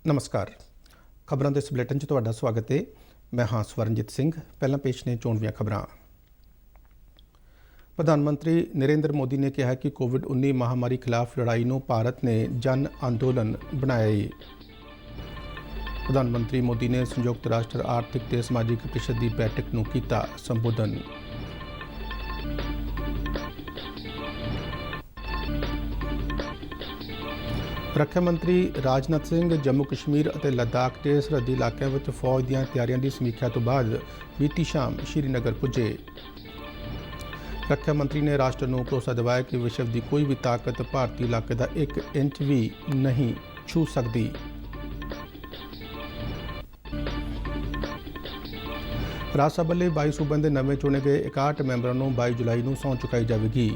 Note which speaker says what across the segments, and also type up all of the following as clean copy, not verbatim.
Speaker 1: नमस्कार। खबरों के इस बुलेटिन 'ਚ ਤੁਹਾਡਾ स्वागत है। मैं हाँ स्वरनजीत सिंह। पहला पेश ने चोण ਦੀਆਂ खबरां। प्रधानमंत्री नरेंद्र मोदी ने कहा कि कोविड-19 महामारी खिलाफ लड़ाई ਨੂੰ भारत ने जन अंदोलन बनाया है। प्रधानमंत्री मोदी ने संयुक्त राष्ट्र आर्थिक ते समाजिक परिषद की बैठक ਨੂੰ ਕੀਤਾ संबोधन। ਰੱਖਿਆ ਮੰਤਰੀ ਰਾਜਨਾਥ ਸਿੰਘ ਜੰਮੂ ਕਸ਼ਮੀਰ ਅਤੇ ਲੱਦਾਖ ਦੇ ਸਰਹੱਦੀ ਇਲਾਕਿਆਂ ਵਿੱਚ ਫੌਜ ਦੀਆਂ ਤਿਆਰੀਆਂ ਦੀ ਸਮੀਖਿਆ ਤੋਂ ਬਾਅਦ ਬੀਤੀ ਸ਼ਾਮ ਸ਼੍ਰੀਨਗਰ ਪੁੱਜੇ। ਰੱਖਿਆ ਮੰਤਰੀ ਨੇ ਰਾਸ਼ਟਰ ਨੂੰ ਭਰੋਸਾ ਦਿਵਾਇਆ ਕਿ ਵਿਸ਼ਵ ਦੀ ਕੋਈ ਵੀ ਤਾਕਤ ਭਾਰਤੀ ਇਲਾਕੇ ਦਾ 1 ਇੰਚ ਵੀ ਨਹੀਂ ਛੂ ਸਕਦੀ। ਰਾਜ ਸਭਾ ਲਈ 22 ਸੂਬਿਆਂ ਦੇ ਨਵੇਂ ਚੁਣੇ ਗਏ 61 ਮੈਂਬਰਾਂ ਨੂੰ 22 ਜੁਲਾਈ ਨੂੰ ਸਹੁੰ ਚੁਕਾਈ ਜਾਵੇਗੀ।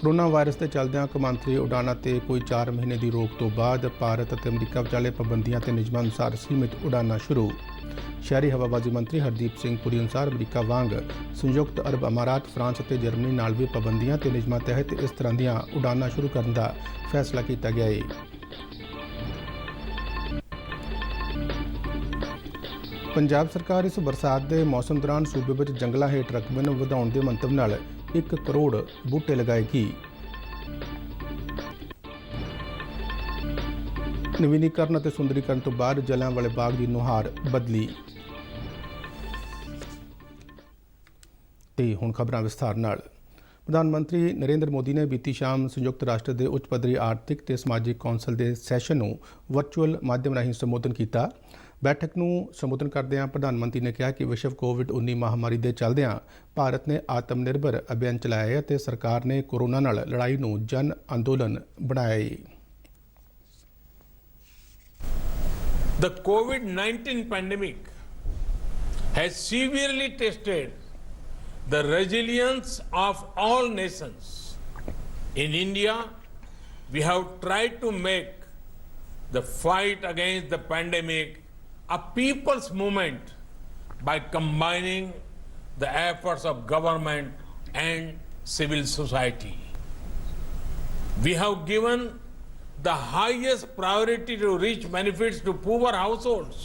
Speaker 1: कोरोना वायरस के चलद्या कौमांतरी उड़ाणों ते कोई 4 महीने की रोक तो बाद भारत और अमरीका विचाले पाबंदियां ते नियमां अनुसार सीमित उड़ाणां शुरू। शहरी हवाबाजी मंत्री हरदीप सिंह पुरी अनुसार अमरीका वांग संयुक्त अरब अमारात, फ्रांस और जर्मनी नाल भी पाबंदियां ते नियमां तहत इस तरह दीयां उड़ाणां शुरू करने का फैसला किया गया है। पंजाब सरकार इस बरसात के मौसम दौरान सूबे में जंगलों हेठ रकबे नूं वधाउण दे मंतव नाल 1 करोड़ बूटे लगाएगी। नवीनीकरण और सुंदरीकरण तो बाद जलियांवाले बाग की नुहार बदली। हुण खबरां विस्तार नाल। प्रधानमंत्री नरेंद्र मोदी ने बीती शाम संयुक्त राष्ट्र के उच्च पद्धरी आर्थिक ते समाजिक कौंसल के सैशन नूं वर्चुअल माध्यम राहीं संबोधन किया। बैठक ਨੂੰ ਸੰਬੋਧਨ ਕਰਦਿਆਂ प्रधानमंत्री ने कहा कि विश्व कोविड-19 महामारी ਦੇ ਚਲਦਿਆਂ भारत ने आत्मनिर्भर अभियान चलाया है ਤੇ सरकार ने कोरोना ਨਾਲ लड़ाई ਨੂੰ जन अंदोलन बनाया है।
Speaker 2: The COVID-19 pandemic has severely tested the resilience of all nations. In India, we have tried to make the fight against the pandemic a people's movement by combining the efforts of government and civil society. We have given the highest priority to reach benefits to poor households.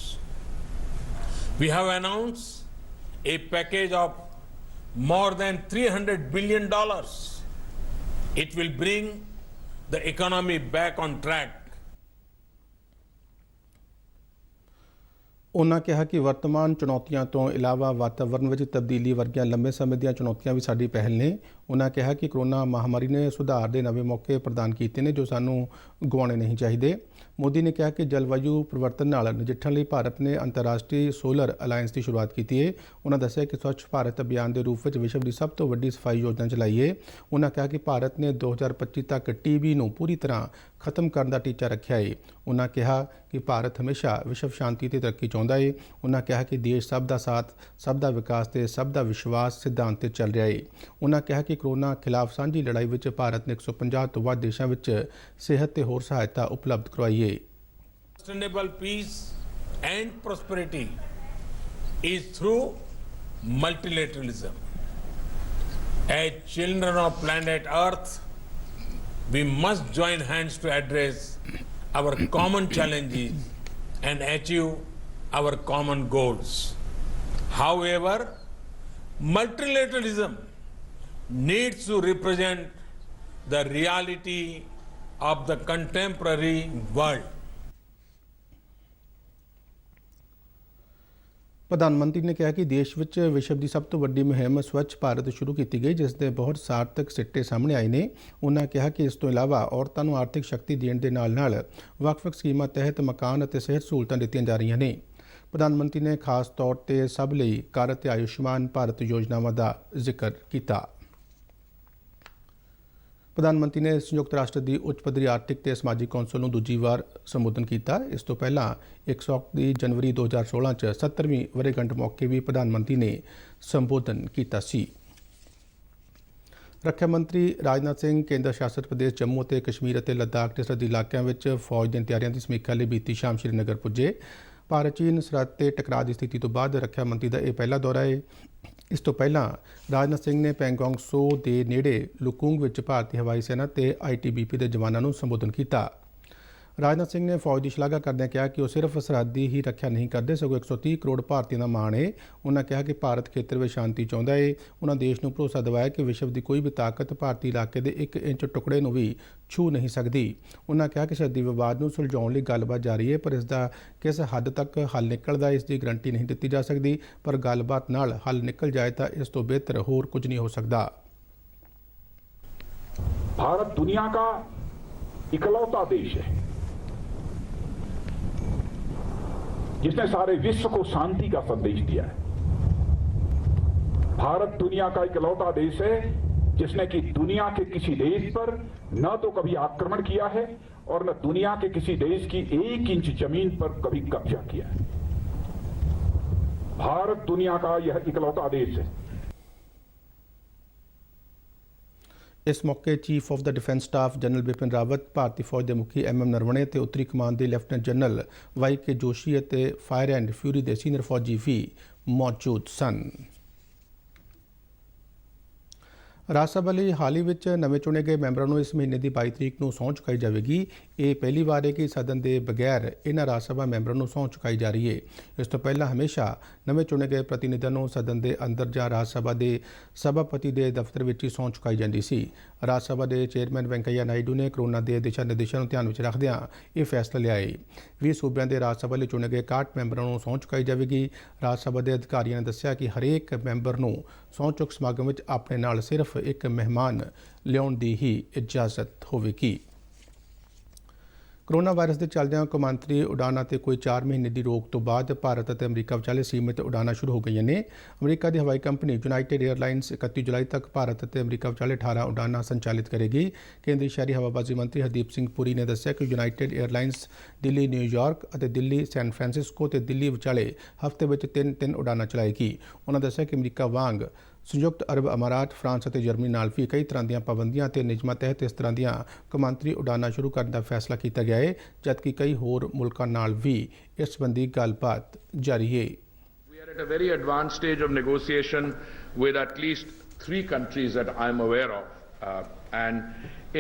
Speaker 2: We have announced a package of more than $300 billion. It will bring the economy back on track.
Speaker 1: उन्होंने कहा कि वर्तमान चुनौतियों तो इलावा वातावरण में तब्दीली वर्गियां लंबे समय दी चुनौतियां भी साडी पहल ने। उन्होंने कहा कि कोरोना महामारी ने सुधार के नवे मौके प्रदान किए हैं जो सानू गवाने नहीं चाहिए। मोदी ने कहा कि जलवायु परिवर्तन नाल नजिठण लई भारत ने अंतरराष्ट्रीय सोलर अलायंस की शुरुआत की है। उन्होंने दस्सिया कि स्वच्छ भारत अभियान के रूप में विश्व की सब तो वड्डी सफाई योजना चलाई है। उन्होंने कहा कि भारत ने 2025 तक टीबी नूं पूरी तरह खत्म करने का टीचा रखा है। उन्होंने कहा कि भारत हमेशा विश्व शांति ते तरक्की चाहता है। उन्होंने कहा कि देश सब का साथ, सब का विकास ते सब का विश्वास सिद्धांत ते चल रहा है। उन्होंने कहा कि कोरोना खिलाफ सांझी लड़ाई में भारत ने 150 तो वध देशों में सेहत ते होर सहायता उपलब्ध करवाई है।
Speaker 2: Sustainable peace and prosperity is through multilateralism. As children of planet Earth, we must join hands to address our common challenges and achieve our common goals. However, multilateralism needs to represent the reality of the contemporary world.
Speaker 1: प्रधानमंत्री ने कहा कि देश में विश्व की सब तो वड्डी मुहिम स्वच्छ भारत शुरू की गई जिसके बहुत सार्थक सिट्टे सामने आए हैं। उन्होंने कहा कि इस तो इलावा औरतों को आर्थिक शक्ति देने के नाल ਵੱਖ-ਵੱਖ स्कीमां तहत मकान और सेहत सहूलतां दित्तियां जा रही ने। प्रधानमंत्री ने खास तौर पर सब लिए कर ते आयुष्मान भारत योजनावां का जिक्र किया। प्रधानमंत्री ने संयुक्त राष्ट्र की उच्च पद्धरी आर्थिक ते समाजिक कौंसल ਨੂੰ दूजी वार संबोधन किया। इस तो पहला 1 जनवरी 2016 च 70वीं वर्षगांठ मौके भी प्रधानमंत्री ने संबोधन किया सी। रक्षा मंत्री राजनाथ सिंह केंद्र शासित प्रदेश जम्मू और कश्मीर और लद्दाख के सरहदी इलाकों में फौज दी तैयारियों की समीक्षा लिए बीती शाम श्रीनगर पुजे। भारत चीन सरहद ते टकराव की स्थिति तो बाद रक्षा मंत्री का यह पहला दौरा है। ਇਸ ਤੋਂ ਪਹਿਲਾਂ ਰਾਜਨਾਥ ਸਿੰਘ ਨੇ ਪੈਂਗੋਂਗ ਸੋ ਦੇ ਨੇੜੇ ਲੁਕੁੰਗ ਵਿੱਚ ਭਾਰਤੀ ਹਵਾਈ ਸੈਨਾ ਤੇ ਆਈਟੀਬੀਪੀ ਦੇ ਜਵਾਨਾਂ ਨੂੰ ਸੰਬੋਧਨ ਕੀਤਾ। ਰਾਜਨਾਥ ਸਿੰਘ ਨੇ ਫੌਜ ਦੀ ਸ਼ਲਾਘਾ ਕਰਦਿਆਂ ਕਿਹਾ ਕਿ ਉਹ ਸਿਰਫ ਸਰਹੱਦੀ ਹੀ ਰੱਖਿਆ ਨਹੀਂ ਕਰਦੇ, ਸਗੋਂ 130 ਕਰੋੜ ਭਾਰਤੀਆਂ ਦਾ ਮਾਣ ਹੈ। ਉਹਨਾਂ ਕਿਹਾ ਕਿ ਭਾਰਤ ਖੇਤਰ ਵਿੱਚ ਸ਼ਾਂਤੀ ਚਾਹੁੰਦਾ ਹੈ। ਉਹਨਾਂ ਦੇਸ਼ ਨੂੰ ਭਰੋਸਾ ਦਿਵਾਇਆ ਕਿ ਵਿਸ਼ਵ ਦੀ ਕੋਈ ਵੀ ਤਾਕਤ ਭਾਰਤੀ ਇਲਾਕੇ ਦੇ 1 ਇੰਚ ਟੁਕੜੇ ਨੂੰ ਵੀ ਛੂਹ ਨਹੀਂ ਸਕਦੀ। ਉਹਨਾਂ ਕਿਹਾ ਕਿ ਸਰਹੱਦੀ ਵਿਵਾਦ ਨੂੰ ਸੁਲਝਾਉਣ ਲਈ ਗੱਲਬਾਤ ਜਾਰੀ ਹੈ, ਪਰ ਇਸ ਦਾ ਕਿਸ ਹੱਦ ਤੱਕ ਹੱਲ ਨਿਕਲਦਾ ਇਸ ਦੀ ਗਰੰਟੀ ਨਹੀਂ ਦਿੱਤੀ ਜਾ ਸਕਦੀ, ਪਰ ਗੱਲਬਾਤ ਨਾਲ ਹੱਲ ਨਿਕਲ ਜਾਏ ਤਾਂ ਇਸ ਤੋਂ ਬਿਹਤਰ ਹੋਰ ਕੁਝ नहीं हो सकता।
Speaker 3: भारत दुनिया का इकलौता देश है जिसने सारे विश्व को शांति का संदेश दिया है। भारत दुनिया का इकलौता देश है जिसने कि दुनिया के किसी देश पर न तो कभी आक्रमण किया है और न दुनिया के किसी देश की 1 इंच जमीन पर कभी कब्जा किया है। भारत दुनिया का यह इकलौता देश है।
Speaker 1: इस मौके chief of the defence staff general Bipin Rawat, भारतीय फौज के मुखी MM नरवणे ते उत्तरी कमान के लैफ्टिनेंट जनरल YK जोशी ते फायर एंड फ्यूरी के सीनियर फौजी भी मौजूद सन। ਰਾਜ ਸਭਾ ਲਈ ਹਾਲ ਹੀ ਵਿੱਚ ਨਵੇਂ ਚੁਣੇ ਗਏ ਮੈਂਬਰਾਂ ਨੂੰ ਇਸ ਮਹੀਨੇ ਦੀ 22 ਤਰੀਕ ਨੂੰ ਸਹੁੰ ਚੁਕਾਈ ਜਾਵੇਗੀ। ਇਹ ਪਹਿਲੀ ਵਾਰ ਹੈ ਕਿ ਸਦਨ ਦੇ ਬਗੈਰ ਇਹਨਾਂ ਰਾਜ ਸਭਾ ਮੈਂਬਰਾਂ ਨੂੰ ਸਹੁੰ ਚੁਕਾਈ ਜਾ ਰਹੀ ਹੈ। ਇਸ ਤੋਂ ਪਹਿਲਾਂ ਹਮੇਸ਼ਾ ਨਵੇਂ ਚੁਣੇ ਗਏ ਪ੍ਰਤੀਨਿਧਾਂ ਨੂੰ ਸਦਨ ਦੇ ਅੰਦਰ ਜਾਂ ਰਾਜ ਸਭਾ ਦੇ ਸਭਾਪਤੀ ਦੇ ਦਫ਼ਤਰ ਵਿੱਚ ਹੀ ਸਹੁੰ ਚੁਕਾਈ ਜਾਂਦੀ ਸੀ। ਰਾਜ ਸਭਾ ਦੇ ਚੇਅਰਮੈਨ ਵੈਂਕਈਆ ਨਾਇਡੂ ਨੇ ਕੋਰੋਨਾ ਦੇ ਦਿਸ਼ਾ ਨਿਰਦੇਸ਼ਾਂ ਨੂੰ ਧਿਆਨ ਵਿੱਚ ਰੱਖਦਿਆਂ ਇਹ ਫੈਸਲਾ ਲਿਆ ਹੈ। 20 ਸੂਬਿਆਂ ਦੇ ਰਾਜ ਸਭਾ ਲਈ ਚੁਣੇ ਗਏ 61 ਮੈਂਬਰਾਂ ਨੂੰ ਸਹੁੰ ਚੁਕਾਈ ਜਾਵੇਗੀ। ਰਾਜ ਸਭਾ ਦੇ ਅਧਿਕਾਰੀਆਂ ਨੇ ਦੱਸਿਆ ਕਿ ਹਰੇਕ ਮੈਂਬਰ ਨੂੰ ਸਹੁੰ ਚੁੱਕ ਸਮਾਗਮ ਵਿੱਚ ਆਪਣੇ ਨਾਲ ਸਿਰਫ ਇੱਕ ਮਹਿਮਾਨ ਲਿਆਉਣ ਦੀ ਹੀ ਇਜਾਜ਼ਤ ਹੋਵੇਗੀ। ਕੋਰੋਨਾ ਵਾਇਰਸ ਦੇ ਚੱਲਦਿਆਂ ਕੌਮਾਂਤਰੀ ਉਡਾਨਾਂ ਤੇ ਕੋਈ 4 ਮਹੀਨੇ ਦੀ ਰੋਕ ਤੋਂ ਬਾਅਦ ਭਾਰਤ ਅਤੇ ਅਮਰੀਕਾ ਵਿਚਾਲੇ ਸੀਮਿਤ ਉਡਾਨਾਂ ਸ਼ੁਰੂ ਹੋ ਗਈਆਂ ਨੇ। ਅਮਰੀਕਾ ਦੀ ਹਵਾਈ ਕੰਪਨੀ ਯੂਨਾਈਟਿਡ 에ਅਰਲਾਈਨਸ 31 ਜੁਲਾਈ ਤੱਕ ਭਾਰਤ ਅਤੇ ਅਮਰੀਕਾ ਵਿਚਾਲੇ 18 ਉਡਾਨਾਂ ਸੰਚਾਲਿਤ ਕਰੇਗੀ। ਕੇਂਦਰੀ ਸ਼ਹਿਰੀ ਹਵਾਬਾਜ਼ੀ ਮੰਤਰੀ ਹਰਦੀਪ ਸਿੰਘ ਪੁਰੀ ਨੇ ਦੱਸਿਆ ਕਿ ਯੂਨਾਈਟਿਡ 에ਅਰਲਾਈਨਸ ਦਿੱਲੀ ਨਿਊਯਾਰਕ ਅਤੇ ਦਿੱਲੀ ਸੈਨ ਫਰਾਂਸਿਸਕੋ ਤੇ ਦਿੱਲੀ ਵਿਚਾਲੇ ਹਫ਼ਤੇ ਵਿੱਚ 3 ਉਡਾਨਾਂ ਚਲਾਏਗੀ। ਉਹਨਾਂ ਦੱਸਿਆ ਕਿ ਅਮਰੀਕਾ ਵਾਂਗ ਸੰਯੁਕਤ ਅਰਬ ਅਮਾਰਾਤ, ਫਰਾਂਸ ਅਤੇ ਜਰਮਨੀ ਨਾਲ ਵੀ ਕਈ ਤਰ੍ਹਾਂ ਦੀਆਂ ਪਾਬੰਦੀਆਂ ਤੇ ਨਿਯਮਾਂ ਤਹਿਤ ਇਸ ਤਰ੍ਹਾਂ ਦੀਆਂ ਕੌਮਾਂਤਰੀ ਉਡਾਨਾਂ ਸ਼ੁਰੂ ਕਰਨ ਦਾ ਫੈਸਲਾ ਕੀਤਾ ਗਿਆ ਹੈ, ਜਦਕਿ ਕਈ ਹੋਰ ਮੁਲਕਾਂ ਨਾਲ ਵੀ ਇਸ ਸੰਬੰਧੀ ਗੱਲਬਾਤ ਜਾਰੀ ਹੈ।
Speaker 4: We are at a very advanced stage of negotiation with at least 3 countries that I am aware of. And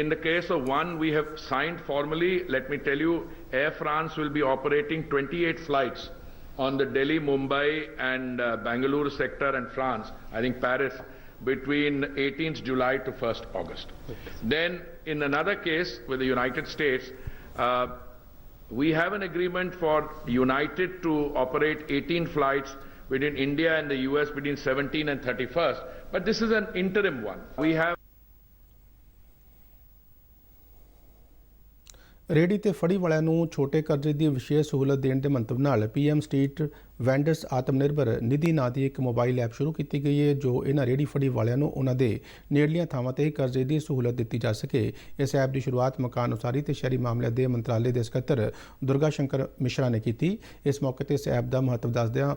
Speaker 4: in the case of one, we have signed formally, let me tell you, Air France will be operating 28 flights on the Delhi, Mumbai and Bangalore sector and France, I think Paris, between 18th July to 1st August. Then in another case with the United States, we have an agreement for United to operate 18 flights between India and the US between 17 and 31st, but this is an interim one. We have
Speaker 1: ਰੇਹੜੀ ਤੇ ਫੜੀ ਵਾਲਿਆਂ ਨੂੰ ਛੋਟੇ ਕਰਜ਼ੇ ਦੀ ਵਿਸ਼ੇਸ਼ ਸਹੂਲਤ ਦੇਣ ਦੇ ਮੰਤਵ ਨਾਲ PM ਸਟਰੀਟ ਵੈਂਡਰਸ ਆਤਮ ਨਿਰਭਰ ਨਿਧੀ ਨਾਂ ਦੀ ਇੱਕ ਮੋਬਾਈਲ ਐਪ ਸ਼ੁਰੂ ਕੀਤੀ ਗਈ ਹੈ, ਜੋ ਇਹਨਾਂ ਰੇਹੜੀ ਫੜੀ ਵਾਲਿਆਂ ਨੂੰ ਉਹਨਾਂ ਦੇ ਨੇੜਲੀਆਂ ਥਾਵਾਂ ਤੇ ਕਰਜ਼ੇ ਦੀ ਸਹੂਲਤ ਦਿੱਤੀ ਜਾ ਸਕੇ। ਇਸ ਐਪ ਦੀ ਸ਼ੁਰੂਆਤ ਮਕਾਨ ਉਸਾਰੀ ਤੇ ਸ਼ਹਿਰੀ ਮਾਮਲਿਆਂ ਦੇ ਮੰਤਰਾਲੇ ਦੇ ਸਕੱਤਰ ਦੁਰਗਾ ਸ਼ੰਕਰ ਮਿਸ਼ਰਾ ਨੇ ਕੀਤੀ। ਇਸ ਮੌਕੇ ਤੇ ਇਸ ਐਪ ਦਾ ਮਹੱਤਵ ਦੱਸਦਿਆਂ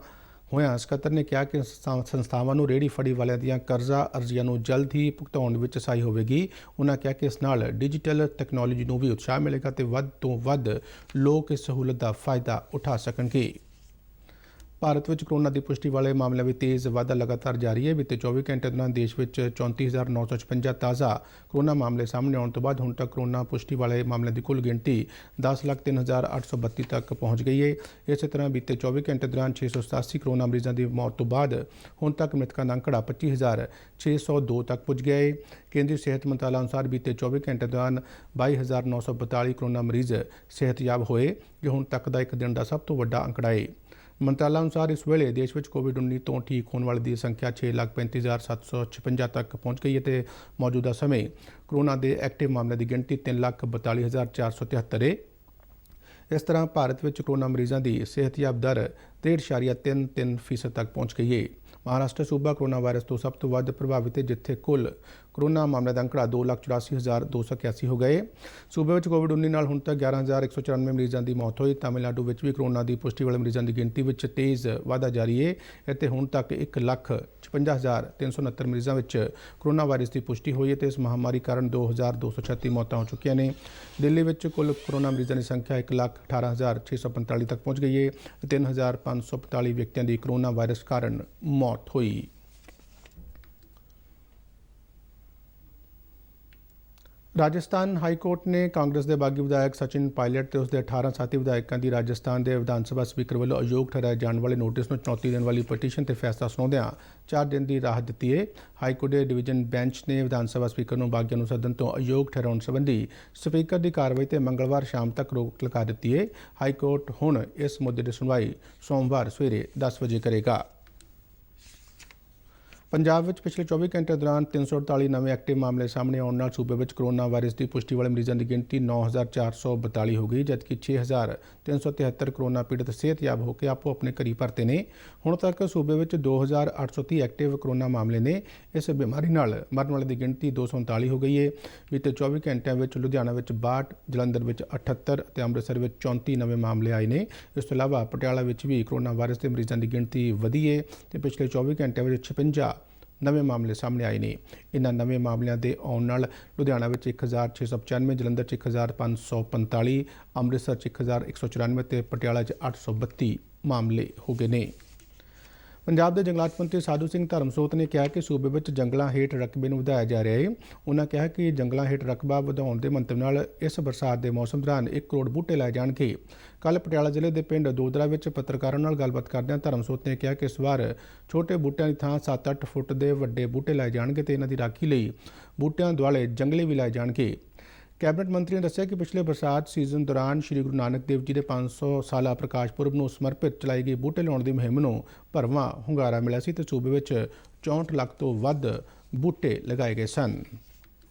Speaker 1: ਹੋਇਆਂ ਸਕੱਤਰ ਨੇ ਕਿਹਾ ਕਿ ਸੰਸਥਾਵਾਂ ਨੂੰ ਰੇਹੜੀ ਫੜੀ ਵਾਲਿਆਂ ਦੀਆਂ ਕਰਜ਼ਾ ਅਰਜ਼ੀਆਂ ਨੂੰ ਜਲਦ ਹੀ ਭੁਗਤਾਉਣ ਵਿੱਚ ਸਹਾਈ ਹੋਵੇਗੀ। ਉਹਨਾਂ ਕਿਹਾ ਕਿ ਇਸ ਨਾਲ ਡਿਜੀਟਲ ਟੈਕਨੋਲੋਜੀ ਨੂੰ ਵੀ ਉਤਸ਼ਾਹ ਮਿਲੇਗਾ ਤੇ ਵੱਧ ਤੋਂ ਵੱਧ ਲੋਕ ਇਸ ਸਹੂਲਤ ਦਾ ਫਾਇਦਾ ਉਠਾ ਸਕਣਗੇ। ਭਾਰਤ ਵਿੱਚ ਕੋਰੋਨਾ ਦੀ ਪੁਸ਼ਟੀ ਵਾਲੇ ਮਾਮਲਿਆਂ ਵਿੱਚ ਤੇਜ਼ ਵਾਧਾ ਲਗਾਤਾਰ ਜਾਰੀ ਹੈ। ਬੀਤੇ 24 ਘੰਟੇ ਦੌਰਾਨ ਦੇਸ਼ ਵਿੱਚ 34,956 ਤਾਜ਼ਾ ਕੋਰੋਨਾ ਮਾਮਲੇ ਸਾਹਮਣੇ ਆਉਣ ਤੋਂ ਬਾਅਦ ਹੁਣ ਤੱਕ ਕੋਰੋਨਾ ਪੁਸ਼ਟੀ ਵਾਲੇ ਮਾਮਲਿਆਂ ਦੀ ਕੁੱਲ ਗਿਣਤੀ 10,03,832 ਤੱਕ ਪਹੁੰਚ ਗਈ ਹੈ। ਇਸੇ ਤਰ੍ਹਾਂ ਬੀਤੇ 24 ਘੰਟੇ ਦੌਰਾਨ 687 ਕੋਰੋਨਾ ਮਰੀਜ਼ਾਂ ਦੀ ਮੌਤ ਤੋਂ ਬਾਅਦ ਹੁਣ ਤੱਕ ਮ੍ਰਿਤਕਾਂ ਦਾ ਅੰਕੜਾ 25,602 ਤੱਕ ਪੁੱਜ ਗਿਆ ਹੈ। ਕੇਂਦਰੀ ਸਿਹਤ ਮੰਤਰਾਲਾ ਅਨੁਸਾਰ ਬੀਤੇ 24 ਘੰਟੇ ਦੌਰਾਨ 22,942 ਕੋਰੋਨਾ ਮਰੀਜ਼ ਸਿਹਤਯਾਬ ਹੋਏ, ਜੋ ਹੁਣ ਤੱਕ ਦਾ ਇੱਕ ਦਿਨ ਦਾ ਸਭ ਤੋਂ ਵੱਡਾ ਅੰਕੜਾ ਹੈ। ਮੰਤਰਾਲਾ ਅਨੁਸਾਰ ਇਸ ਵੇਲੇ ਦੇਸ਼ ਵਿੱਚ ਕੋਵਿਡ-19 ਤੋਂ ਠੀਕ ਹੋਣ ਵਾਲੇ ਦੀ ਸੰਖਿਆ 6,35,756 ਤੱਕ ਪਹੁੰਚ ਗਈ ਹੈ ਤੇ ਮੌਜੂਦਾ ਸਮੇਂ ਕੋਰੋਨਾ ਦੇ ਐਕਟਿਵ ਮਾਮਲਿਆਂ ਦੀ ਗਿਣਤੀ 3,42,473 ਹੈ। ਇਸ ਤਰ੍ਹਾਂ ਭਾਰਤ ਵਿੱਚ ਕੋਰੋਨਾ ਮਰੀਜ਼ਾਂ ਦੀ ਸਿਹਤਯਾਬ ਦਰ 63.33% ਤੱਕ ਪਹੁੰਚ ਗਈ ਹੈ। ਮਹਾਰਾਸ਼ਟਰ ਸੂਬਾ ਕੋਰੋਨਾ ਵਾਇਰਸ ਤੋਂ ਸਭ ਤੋਂ ਵੱਧ ਪ੍ਰਭਾਵਿਤ ਹੈ, ਜਿੱਥੇ ਕੁੱਲ ਕੋਰੋਨਾ ਮਾਮਲਿਆਂ ਦਾ ਅੰਕੜਾ 2,84,281 ਹੋ ਗਏ। ਸੂਬੇ ਵਿੱਚ ਕੋਵਿਡ-19 ਨਾਲ ਹੁਣ ਤੱਕ 11,194 ਮਰੀਜ਼ਾਂ ਦੀ ਮੌਤ ਹੋਈ। ਤਾਮਿਲਨਾਡੂ ਵਿੱਚ ਵੀ ਕੋਰੋਨਾ ਦੀ ਪੁਸ਼ਟੀ ਵਾਲੇ ਮਰੀਜ਼ਾਂ ਦੀ ਗਿਣਤੀ ਵਿੱਚ ਤੇਜ਼ ਵਾਧਾ ਜਾਰੀ ਹੈ ਅਤੇ ਹੁਣ ਤੱਕ 1,56,369 ਮਰੀਜ਼ਾਂ ਵਿੱਚ ਕੋਰੋਨਾ ਵਾਇਰਸ ਦੀ ਪੁਸ਼ਟੀ ਹੋਈ ਹੈ ਤੇ ਇਸ ਮਹਾਮਾਰੀ ਕਾਰਨ 2,236 ਮੌਤਾਂ ਹੋ ਚੁੱਕੀਆਂ ਨੇ। ਦਿੱਲੀ ਵਿੱਚ ਕੁੱਲ ਕੋਰੋਨਾ ਮਰੀਜ਼ਾਂ ਦੀ ਸੰਖਿਆ 1,18,645 ਤੱਕ ਪਹੁੰਚ ਗਈ ਹੈ। 3,545 ਵਿਅਕਤੀਆਂ ਦੀ ਕੋਰੋਨਾ ਵਾਇਰਸ ਕਾਰਨ ਮੌਤ ਹੋਈ। ਰਾਜਸਥਾਨ ਹਾਈ ਕੋਰਟ ਨੇ ਕਾਂਗਰਸ ਦੇ ਬਾਗੀ ਵਿਧਾਇਕ ਸਚਿਨ ਪਾਇਲਟ ਤੇ ਉਸਦੇ 18 ਸਾਥੀ ਵਿਧਾਇਕਾਂ ਦੀ ਰਾਜਸਥਾਨ ਦੇ ਵਿਧਾਨ ਸਭਾ ਸਪੀਕਰ ਵੱਲੋਂ ਅਯੋਗ ਠਹਿਰਾਏ ਜਾਣ ਵਾਲੇ ਨੋਟਿਸ ਨੂੰ ਚੁਣੌਤੀ ਦੇਣ ਵਾਲੀ ਪਟੀਸ਼ਨ ਤੇ ਫੈਸਲਾ ਸੁਣਾਉਂਦਿਆਂ 4 ਦਿਨ ਦੀ ਰਾਹਤ ਦਿੱਤੀ ਹੈ। ਹਾਈ ਕੋਰਟ ਦੇ ਡਿਵੀਜ਼ਨ ਬੈਂਚ ਨੇ ਵਿਧਾਨ ਸਭਾ ਸਪੀਕਰ ਨੂੰ ਬਾਗੀਆਂ ਨੂੰ ਸਦਨ ਤੋਂ ਅਯੋਗ ਠਹਿਰਾਉਣ ਸੰਬੰਧੀ ਸਪੀਕਰ ਦੀ ਕਾਰਵਾਈ ਤੇ ਮੰਗਲਵਾਰ ਸ਼ਾਮ ਤੱਕ ਰੋਕ ਲਗਾ ਦਿੱਤੀ ਹੈ। ਹਾਈ ਕੋਰਟ ਹੁਣ ਇਸ ਮੁੱਦੇ ਦੀ ਸੁਣਵਾਈ ਸੋਮਵਾਰ ਸਵੇਰੇ 10 ਵਜੇ ਕਰੇਗਾ। ਪੰਜਾਬ ਵਿੱਚ ਪਿਛਲੇ 24 ਘੰਟੇ ਦੌਰਾਨ 348 ਨਵੇਂ ਐਕਟਿਵ ਮਾਮਲੇ ਸਾਹਮਣੇ ਆਉਣ ਨਾਲ ਸੂਬੇ ਵਿੱਚ ਕੋਰੋਨਾ ਵਾਇਰਸ ਦੀ ਪੁਸ਼ਟੀ ਵਾਲੇ ਮਰੀਜ਼ਾਂ ਦੀ ਗਿਣਤੀ 9442 ਹੋ ਗਈ, ਜਦਕਿ 6373 ਕੋਰੋਨਾ ਪੀੜਤ ਸਿਹਤਯਾਬ ਹੋ ਕੇ ਆਪੋ ਆਪਣੇ ਘਰੀ ਪਰਤੇ ਨੇ। ਹੁਣ ਤੱਕ ਸੂਬੇ ਵਿੱਚ 2830 ਐਕਟਿਵ ਕੋਰੋਨਾ ਮਾਮਲੇ ਨੇ। ਇਸ ਬਿਮਾਰੀ ਨਾਲ ਮਰਨ ਵਾਲੇ ਦੀ ਗਿਣਤੀ 239 ਹੋ ਗਈ ਹੈ। ਬੀਤੇ 24 ਘੰਟਿਆਂ ਵਿੱਚ ਲੁਧਿਆਣਾ ਵਿੱਚ 62, ਜਲੰਧਰ ਵਿੱਚ 78 ਅਤੇ ਅੰਮ੍ਰਿਤਸਰ ਵਿੱਚ 34 ਨਵੇਂ ਮਾਮਲੇ ਆਏ ਨੇ। ਇਸ ਤੋਂ ਇਲਾਵਾ ਪਟਿਆਲਾ ਵਿੱਚ ਵੀ ਕੋਰੋਨਾ ਵਾਇਰਸ ਦੇ ਮਰੀਜ਼ਾਂ ਦੀ ਗਿਣਤੀ ਵਧੀ ਹੈ ਤੇ ਪਿਛਲੇ 24 ਘੰਟਿਆਂ ਵਿੱਚ 56 ਨਵੇਂ ਮਾਮਲੇ ਸਾਹਮਣੇ ਆਏ ਨੇ। ਇਨ੍ਹਾਂ ਨਵੇਂ ਮਾਮਲਿਆਂ ਦੇ ਆਉਣ ਨਾਲ ਲੁਧਿਆਣਾ ਵਿੱਚ 1695, ਜਲੰਧਰ 'ਚ 1545, ਅੰਮ੍ਰਿਤਸਰ 'ਚ 1194 ਤੇ ਪਟਿਆਲਾ 'ਚ 832 ਮਾਮਲੇ ਹੋ ਗਏ ਨੇ। ਪੰਜਾਬ ਦੇ ਜੰਗਲਾਤ ਮੰਤਰੀ ਸਾਧੂ ਸਿੰਘ ਧਰਮਸੋਤ ਨੇ ਕਿਹਾ ਕਿ ਸੂਬੇ ਵਿੱਚ ਜੰਗਲਾਂ ਹੇਠ ਰਕਬੇ ਨੂੰ ਵਧਾਇਆ ਜਾ ਰਿਹਾ ਹੈ। ਉਹਨਾਂ ਕਿਹਾ ਕਿ ਜੰਗਲਾਂ ਹੇਠ ਰਕਬਾ ਵਧਾਉਣ ਦੇ ਮੰਤਵ ਨਾਲ ਇਸ ਬਰਸਾਤ ਦੇ ਮੌਸਮ ਦੌਰਾਨ 1 ਕਰੋੜ ਬੂਟੇ ਲਾਏ ਜਾਣਗੇ। ਕੱਲ੍ਹ ਪਟਿਆਲਾ ਜ਼ਿਲ੍ਹੇ ਦੇ ਪਿੰਡ ਦੋਦਰਾ ਵਿੱਚ ਪੱਤਰਕਾਰਾਂ ਨਾਲ ਗੱਲਬਾਤ ਕਰਦਿਆਂ ਧਰਮਸੋਤ ਨੇ ਕਿਹਾ ਕਿ ਇਸ ਵਾਰ ਛੋਟੇ ਬੂਟਿਆਂ ਦੀ ਥਾਂ 7-8 ਫੁੱਟ ਦੇ ਵੱਡੇ ਬੂਟੇ ਲਾਏ ਜਾਣਗੇ ਤੇ ਇਹਨਾਂ ਦੀ ਰਾਖੀ ਲਈ ਬੂਟਿਆਂ ਦੁਆਲੇ ਜੰਗਲੇ ਵੀ ਲਾਏ ਜਾਣਗੇ। ਕੈਬਨਿਟ ਮੰਤਰੀ ਨੇ ਦੱਸਿਆ ਕਿ ਪਿਛਲੇ ਬਰਸਾਤ ਸੀਜ਼ਨ ਦੌਰਾਨ ਸ਼੍ਰੀ ਗੁਰੂ ਨਾਨਕ ਦੇਵ ਜੀ ਦੇ 500 ਸਾਲਾ ਪ੍ਰਕਾਸ਼ ਪੁਰਬ ਨੂੰ ਸਮਰਪਿਤ ਚਲਾਈ ਗਈ ਬੂਟੇ ਲਾਉਣ ਦੀ ਮੁਹਿੰਮ ਨੂੰ ਭਰਵਾਂ ਹੁੰਗਾਰਾ ਮਿਲਿਆ ਸੀ ਤੇ ਸੂਬੇ ਵਿੱਚ 64 ਲੱਖ ਤੋਂ ਵੱਧ ਬੂਟੇ ਲਗਾਏ ਗਏ ਸਨ।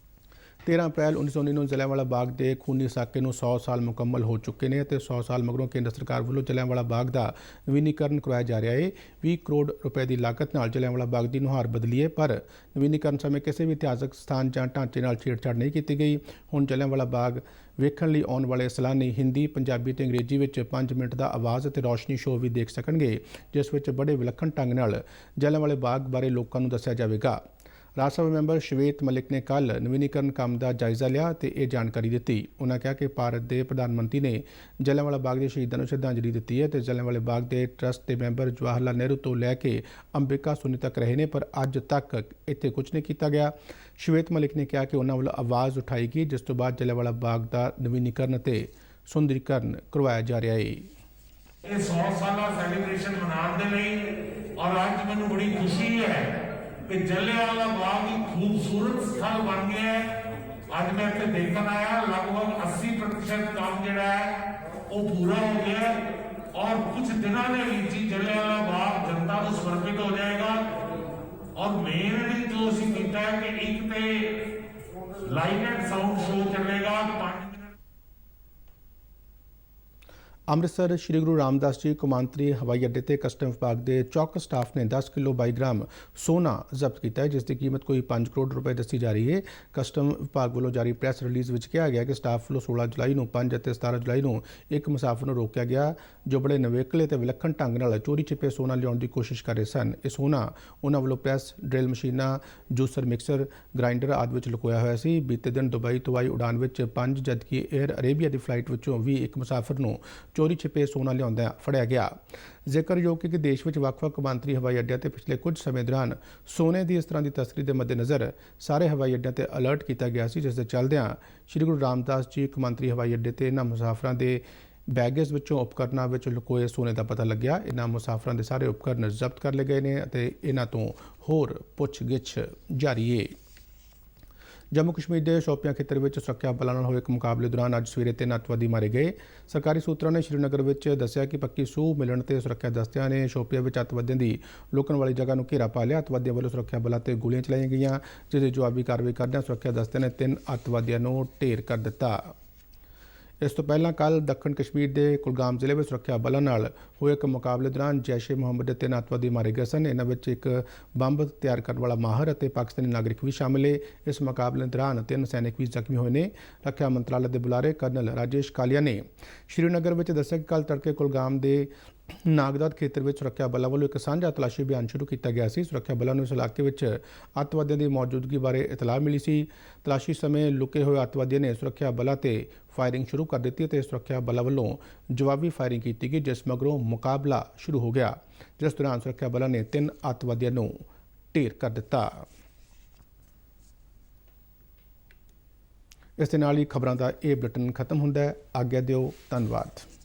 Speaker 1: 13 ਅਪ੍ਰੈਲ 1919 ਨੂੰ ਜਲਿਆਂਵਾਲਾ ਬਾਗ ਦੇ ਖੂਨੀ ਸਾਕੇ ਨੂੰ 100 ਸਾਲ ਮੁਕੰਮਲ ਹੋ ਚੁੱਕੇ ਨੇ ਅਤੇ 100 ਸਾਲ ਮਗਰੋਂ ਕੇਂਦਰ ਸਰਕਾਰ ਵੱਲੋਂ ਜਲਿਆਂਵਾਲਾ ਬਾਗ ਦਾ ਨਵੀਨੀਕਰਨ ਕਰਵਾਇਆ ਜਾ ਰਿਹਾ ਹੈ। 20 ਕਰੋੜ ਰੁਪਏ ਦੀ ਲਾਗਤ ਨਾਲ ਜਲਿਆਂਵਾਲਾ ਬਾਗ ਦੀ ਨੁਹਾਰ ਬਦਲੀ ਹੈ, ਪਰ ਨਵੀਨੀਕਰਨ ਸਮੇਂ ਕਿਸੇ ਵੀ ਇਤਿਹਾਸਕ ਸਥਾਨ ਜਾਂ ਢਾਂਚੇ ਨਾਲ ਛੇੜਛਾੜ ਨਹੀਂ ਕੀਤੀ ਗਈ। ਹੁਣ ਜਲਿਆਂਵਾਲਾ ਬਾਗ ਵੇਖਣ ਲਈ ਆਉਣ ਵਾਲੇ ਸੈਲਾਨੀ ਹਿੰਦੀ, ਪੰਜਾਬੀ ਤੇ ਅੰਗਰੇਜ਼ੀ ਵਿੱਚ 5 ਮਿੰਟ ਦਾ ਆਵਾਜ਼ ਅਤੇ ਰੌਸ਼ਨੀ ਸ਼ੋਅ ਵੀ ਦੇਖ ਸਕਣਗੇ, ਜਿਸ ਵਿੱਚ ਬੜੇ ਵਿਲੱਖਣ ਢੰਗ ਨਾਲ ਜਲਿਆਂਵਾਲੇ ਬਾਗ ਬਾਰੇ ਲੋਕਾਂ ਨੂੰ ਦੱਸਿਆ ਜਾਵੇਗਾ। ਰਾਜ ਸਭਾ ਮੈਂਬਰ ਸ਼ਵੇਤ ਮਲਿਕ ਨੇ ਕੱਲ੍ਹ ਨਵੀਨੀਕਰਨ ਕੰਮ ਦਾ ਜਾਇਜ਼ਾ ਲਿਆ ਤੇ ਇਹ ਜਾਣਕਾਰੀ ਦਿੱਤੀ। ਉਹਨਾਂ ਕਿਹਾ ਕਿ ਭਾਰਤ ਦੇ ਪ੍ਰਧਾਨ ਮੰਤਰੀ ਨੇ ਜਲਿਆਂਵਾਲਾ ਬਾਗ ਦੇ ਸ਼ਹੀਦਾਂ ਨੂੰ ਸ਼ਰਧਾਂਜਲੀ ਦਿੱਤੀ ਹੈ ਤੇ ਜਲਿਆਂਵਾਲੇ ਬਾਗ ਦੇ ਟਰਸਟ ਦੇ ਮੈਂਬਰ ਜਵਾਹਰ ਲਾਲ ਨਹਿਰੂ ਤੋਂ ਲੈ ਕੇ ਅੰਬਿਕਾ ਸੋਨੀ ਤੱਕ ਰਹੇ ਨੇ, ਪਰ ਅੱਜ ਤੱਕ ਇੱਥੇ ਕੁਝ ਨਹੀਂ ਕੀਤਾ ਗਿਆ। ਸ਼ਵੇਤ ਮਲਿਕ ਨੇ ਕਿਹਾ ਕਿ ਉਹਨਾਂ ਵੱਲੋਂ ਆਵਾਜ਼ ਉਠਾਈ ਗਈ, ਜਿਸ ਤੋਂ ਬਾਅਦ ਜਲਿਆਂਵਾਲਾ ਬਾਗ ਦਾ ਨਵੀਨੀਕਰਨ ਅਤੇ ਸੁੰਦਰੀਕਰਨ ਕਰਵਾਇਆ ਜਾ ਰਿਹਾ ਹੈ।
Speaker 5: ਇਹ 100 ਸਾਲਾ ਸੈਲੀਬ੍ਰੇਸ਼ਨ ਮਨਾਉਣ ਦੇ ਲਈ ਔਰ ਅੱਜ ਮੈਨੂੰ ਬੜੀ ਖੁਸ਼ੀ ਹੈ कि जलियांवाला बाग एक खूबसूरत स्थल बन गया है। आज मैं इतने देखने आया, लगभग 80% काम जिहड़ा है वो पूरा हो गया है और कुछ दिनों के बीच ही जलियांवाला बाग जनता को समर्पित हो जाएगा। और मेन जो असीं कीता है कि एक ते लाइट एंड साउंड शो चलेगा 5
Speaker 1: ਅੰਮ੍ਰਿਤਸਰ ਸ਼੍ਰੀ ਗੁਰੂ ਰਾਮਦਾਸ ਜੀ ਕੌਮਾਂਤਰੀ ਹਵਾਈ ਅੱਡੇ ਤੇ ਕਸਟਮ ਵਿਭਾਗ ਦੇ ਚੌਕਸ ਸਟਾਫ ਨੇ 10 ਕਿਲੋ 22 ਗ੍ਰਾਮ ਸੋਨਾ ਜ਼ਬਤ ਕੀਤਾ ਹੈ, ਜਿਸ ਦੀ ਕੀਮਤ ਕੋਈ 5 ਕਰੋੜ ਰੁਪਏ ਦੱਸੀ ਜਾ ਰਹੀ ਹੈ। ਕਸਟਮ ਵਿਭਾਗ ਵੱਲੋਂ ਜਾਰੀ ਪ੍ਰੈਸ ਰਿਲੀਜ਼ ਵਿੱਚ ਕਿਹਾ ਗਿਆ ਕਿ ਸਟਾਫ ਵੱਲੋਂ 16 ਜੁਲਾਈ ਨੂੰ 5 ਅਤੇ 17 ਜੁਲਾਈ ਨੂੰ ਇੱਕ ਮੁਸਾਫਰ ਨੂੰ ਰੋਕਿਆ ਗਿਆ ਜੋ ਬੜੇ ਨਵੇਕਲੇ ਤੇ ਵਿਲੱਖਣ ਢੰਗ ਨਾਲ ਚੋਰੀ ਛਿਪੇ ਸੋਨਾ ਲਿਆਉਣ ਦੀ ਕੋਸ਼ਿਸ਼ ਕਰ ਰਹੇ ਸਨ। ਇਹ ਸੋਨਾ ਉਹਨਾਂ ਵੱਲੋਂ ਪ੍ਰੈਸ, ਡਰਿਲ ਮਸ਼ੀਨਾਂ, ਜੂਸਰ, ਮਿਕਸਰ, ਗ੍ਰਾਈਂਡਰ ਆਦਿ ਵਿੱਚ ਲੁਕੋਇਆ ਹੋਇਆ ਸੀ। ਬੀਤੇ ਦਿਨ ਦੁਬਈ ਤੋਂ ਆਈ ਉਡਾਨ ਵਿੱਚ 5 ਜਦਕਿ 에ਅਰ ਅਰੇਬੀਆ ਦੀ ਫਲਾਈਟ ਵਿੱਚੋਂ ਵੀ ਇੱਕ ਮੁਸਾਫਰ ਨੂੰ ਚੋਰੀ ਛਿਪੇ ਸੋਨਾ ਲਿਆਉਂਦਿਆਂ ਫੜਿਆ ਗਿਆ। ਜ਼ਿਕਰਯੋਗ ਹੈ ਕਿ ਦੇਸ਼ ਵਿੱਚ ਵੱਖ-ਵੱਖ ਕੌਮਾਂਤਰੀ ਹਵਾਈ ਅੱਡਿਆਂ ਤੇ ਪਿਛਲੇ ਕੁਝ ਸਮੇਂ ਦੌਰਾਨ ਸੋਨੇ ਦੀ ਇਸ ਤਰ੍ਹਾਂ ਦੀ ਤਸਕਰੀ ਦੇ ਮੱਦੇਨਜ਼ਰ ਸਾਰੇ ਹਵਾਈ ਅੱਡਿਆਂ ਤੇ ਅਲਰਟ ਕੀਤਾ ਗਿਆ ਸੀ, ਜਿਸ ਦੇ ਚੱਲਦਿਆਂ ਸ਼੍ਰੀ ਗੁਰੂ ਰਾਮਦਾਸ ਜੀ ਕੌਮਾਂਤਰੀ ਹਵਾਈ ਅੱਡੇ ਤੇ ਇਹਨਾਂ ਮੁਸਾਫਰਾਂ ਦੇ ਬੈਗੇਜ ਵਿੱਚੋਂ ਉਪਕਰਨਾਂ ਵਿੱਚ ਲੁਕੋਏ ਸੋਨੇ ਦਾ ਪਤਾ ਲੱਗਿਆ। ਇਹਨਾਂ ਮੁਸਾਫਰਾਂ ਦੇ ਸਾਰੇ ਉਪਕਰਨ ਜ਼ਬਤ ਕਰ ਲਏ ਗਏ ਨੇ ਅਤੇ ਇਹਨਾਂ ਤੋਂ ਹੋਰ ਪੁੱਛਗਿੱਛ ਜਾਰੀ ਹੈ। ਜੰਮੂ ਕਸ਼ਮੀਰ ਦੇ ਸ਼ੋਪੀਆਂ ਖੇਤਰ ਵਿੱਚ ਸੁਰੱਖਿਆ ਬਲਾਂ ਨਾਲ ਹੋਏ ਇੱਕ ਮੁਕਾਬਲੇ ਦੌਰਾਨ ਅੱਜ ਸਵੇਰੇ 3 ਅੱਤਵਾਦੀ ਮਾਰੇ ਗਏ। ਸਰਕਾਰੀ ਸੂਤਰਾਂ ਨੇ ਸ਼੍ਰੀਨਗਰ ਵਿੱਚ ਦੱਸਿਆ ਕਿ ਪੱਕੀ ਸੂਹ ਮਿਲਣ ਤੇ ਸੁਰੱਖਿਆ ਦਸਤਿਆਂ ਨੇ ਸ਼ੋਪੀਆਂ ਵਿੱਚ ਅੱਤਵਾਦੀਆਂ ਦੀ ਲੁਕਣ ਵਾਲੀ ਜਗ੍ਹਾ ਨੂੰ ਘੇਰਾ ਪਾ ਲਿਆ। ਅੱਤਵਾਦੀਆਂ ਵੱਲੋਂ ਸੁਰੱਖਿਆ ਬਲਾਂ ਤੇ ਗੋਲੀਆਂ ਚਲਾਈਆਂ ਗਈਆਂ, ਜਿਸ ਦੀ ਜਵਾਬੀ ਕਾਰਵਾਈ ਕਰਦਿਆਂ ਸੁਰੱਖਿਆ ਦਸਤਿਆਂ ਨੇ 3 ਅੱਤਵਾਦੀਆਂ ਨੂੰ ਢੇਰ ਕਰ ਦਿੱਤਾ। ਇਸ ਤੋਂ ਪਹਿਲਾਂ ਕੱਲ੍ਹ ਦੱਖਣ ਕਸ਼ਮੀਰ ਦੇ ਕੁਲਗਾਮ ਜ਼ਿਲ੍ਹੇ ਵਿੱਚ ਸੁਰੱਖਿਆ ਬਲਾਂ ਨਾਲ ਹੋਏ ਇੱਕ ਮੁਕਾਬਲੇ ਦੌਰਾਨ ਜੈਸ਼-ਏ-ਮੁਹੰਮਦ ਦੇ 3 ਅੱਤਵਾਦੀ ਮਾਰੇ ਗਏ ਸਨ। ਇਹਨਾਂ ਵਿੱਚ ਇੱਕ ਬੰਬ ਤਿਆਰ ਕਰਨ ਵਾਲਾ ਮਾਹਰ ਅਤੇ ਪਾਕਿਸਤਾਨੀ ਨਾਗਰਿਕ ਵੀ ਸ਼ਾਮਿਲ ਹੈ। ਇਸ ਮੁਕਾਬਲੇ ਦੌਰਾਨ 3 ਸੈਨਿਕ ਵੀ ਜ਼ਖਮੀ ਹੋਏ ਨੇ। ਰੱਖਿਆ ਮੰਤਰਾਲੇ ਦੇ ਬੁਲਾਰੇ ਕਰਨਲ ਰਾਜੇਸ਼ ਕਾਲੀਆ ਨੇ ਸ਼੍ਰੀਨਗਰ ਵਿੱਚ ਦੱਸਿਆ ਕਿ ਕੱਲ੍ਹ ਤੜਕੇ ਕੁਲਗਾਮ ਦੇ ਨਾਗਦਾਦ ਖੇਤਰ ਵਿੱਚ ਸੁਰੱਖਿਆ ਬਲਾਂ ਵੱਲੋਂ ਇੱਕ ਸਾਂਝਾ ਤਲਾਸ਼ੀ ਅਭਿਆਨ ਸ਼ੁਰੂ ਕੀਤਾ ਗਿਆ ਸੀ। ਸੁਰੱਖਿਆ ਬਲਾਂ ਨੂੰ ਇਸ ਇਲਾਕੇ ਵਿੱਚ ਅੱਤਵਾਦੀਆਂ ਦੀ ਮੌਜੂਦਗੀ ਬਾਰੇ ਇਤਲਾਹ ਮਿਲੀ ਸੀ। ਤਲਾਸ਼ੀ ਸਮੇਂ ਲੁਕੇ ਹੋਏ ਅੱਤਵਾਦੀਆਂ ਨੇ ਸੁਰੱਖਿਆ ਬਲਾਂ ਤੇ ਫਾਇਰਿੰਗ ਸ਼ੁਰੂ ਕਰ ਦਿੱਤੀ ਅਤੇ ਸੁਰੱਖਿਆ ਬਲਾਂ ਵੱਲੋਂ ਜਵਾਬੀ ਫਾਇਰਿੰਗ ਕੀਤੀ ਗਈ, ਜਿਸ ਮਗਰੋਂ ਮੁਕਾਬਲਾ ਸ਼ੁਰੂ ਹੋ ਗਿਆ, ਜਿਸ ਦੌਰਾਨ ਸੁਰੱਖਿਆ ਬਲਾਂ ਨੇ 3 ਅੱਤਵਾਦੀਆਂ ਨੂੰ ਢੇਰ ਕਰ ਦਿੱਤਾ। ਇਸ ਦੇ ਨਾਲ ਹੀ ਖਬਰਾਂ ਦਾ ਇਹ ਬੁਲੇਟਿਨ ਖਤਮ ਹੁੰਦਾ ਹੈ। ਆਗਿਆ ਦਿਓ। ਧੰਨਵਾਦ।